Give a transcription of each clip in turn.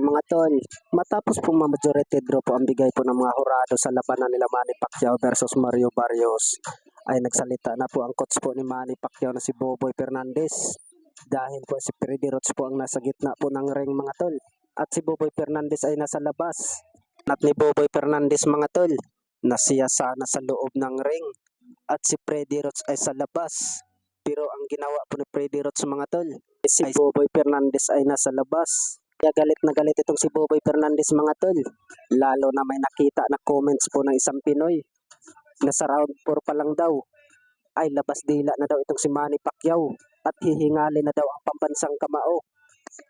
mga tol. Matapos po majority draw po ang bigay po ng mga hurado sa labanan nila Manny Pacquiao versus Mario Barrios, ay nagsalita na po ang coach po ni Manny Pacquiao na si Boboy Fernandez. Dahil po si Freddy Roach po ang nasa gitna po ng ring mga tol. At si Boboy Fernandez ay nasa labas. At ni Boboy Fernandez mga tol, na siya sana sa loob ng ring. At si Freddy Roach ay sa labas. Pero ang ginawa po ni Freddy Roach mga tol, si Boboy Fernandez ay nasa labas. Kaya galit na galit itong si Boboy Fernandez mga tol. Lalo na may nakita na comments po ng isang Pinoy na sa round 4 pa lang daw ay labas dila na daw itong si Manny Pacquiao at hihingali na daw ang pambansang kamao.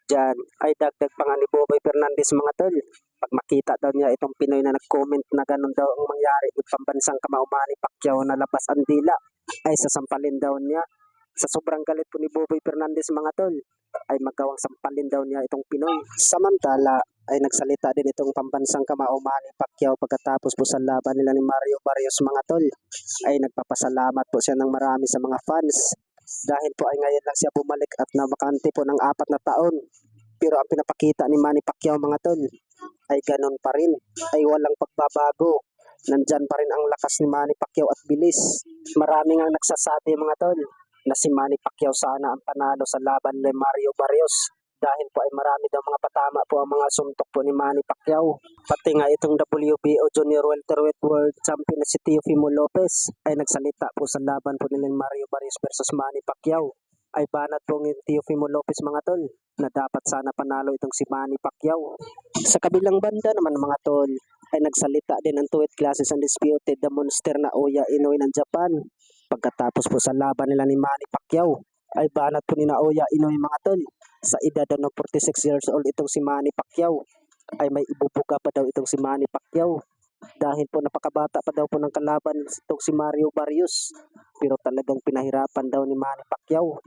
Diyan ay dagdag pa nga ni Boboy Fernandez mga tol. Pag makita daw niya itong Pinoy na nag-comment na ganun daw ang mangyari ng pambansang kamao Manny Pacquiao na labas ang dila, ay sasampalin daw niya. Sa sobrang galit po ni Boboy Fernandez mga tol, ay magawang sampalin daw niya itong Pinoy. Samantala ay nagsalita din itong pambansang kamao Manny Pacquiao pagkatapos po sa laban nila ni Mario Barrios mga tol. Ay nagpapasalamat po siya ng marami sa mga fans dahil po ay ngayon lang siya bumalik at nabakante po ng 4 na taon. Pero ang pinapakita ni Manny Pacquiao mga tol ay ganun pa rin, ay walang pagbabago. Nandyan pa rin ang lakas ni Manny Pacquiao at bilis. Marami nga nagsasabi mga tol na si Manny Pacquiao sana ang panalo sa laban ni Mario Barrios dahil po ay marami daw mga patama po ang mga suntok po ni Manny Pacquiao. Pati nga itong WBO Junior Welterweight World Champion na si Teofimo Lopez ay nagsalita po sa laban po nila Mario Barrios versus Manny Pacquiao. Ay banat po ng Teofimo Lopez mga tol na dapat sana panalo itong si Manny Pacquiao. Sa kabilang banda naman mga tol ay nagsalita din ang Tuwid Classes Undisputed the monster na Oya Inoue ng Japan. Pagkatapos po sa laban nila ni Manny Pacquiao ay banat po ni na Oya Inoue mga tol. Sa edad ng 46 years old itong si Manny Pacquiao ay may ibubuga pa daw itong si Manny Pacquiao dahil po napakabata pa daw po ng kalaban itong si Mario Barrios, pero talagang pinahirapan daw ni Manny Pacquiao.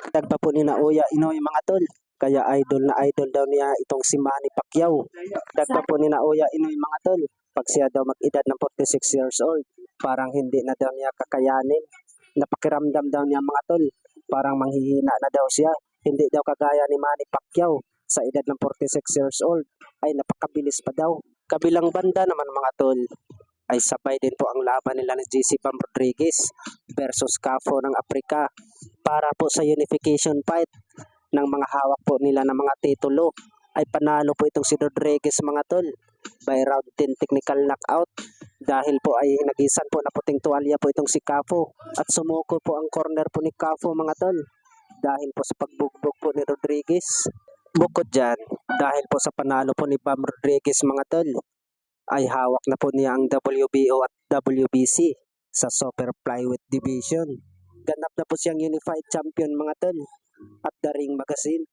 Dagpa po ni na Oya Inoue mga tol, kaya idol na idol daw niya itong si Manny Pacquiao. Dagpa po ni na Oya Inoue mga tol, pag siya daw mag-edad ng 46 years old, parang hindi na daw niya kakayanin. Napakiramdam daw niya mga tol, parang manghihina na daw siya. Hindi daw kagaya ni Manny Pacquiao sa edad ng 46 years old, ay napakabilis pa daw. Kabilang banda naman mga tol, ay sabay din po ang laban nila ni JC Bam Rodriguez versus Cafo ng Africa para po sa unification fight ng mga hawak po nila ng mga titulo. Ay panalo po itong si Rodriguez mga tol by round 10 technical knockout dahil po ay nagisan po na puting tuwalya po itong si Cafo at sumuko po ang corner po ni Cafo mga tol dahil po sa pagbugbog po ni Rodriguez. Bukod dyan, dahil po sa panalo po ni Bam Rodriguez mga tol, ay hawak na po niya ang WBO at WBC sa Super Flyweight Division. Ganap na po siyang Unified Champion mga tol at The Ring Magazine.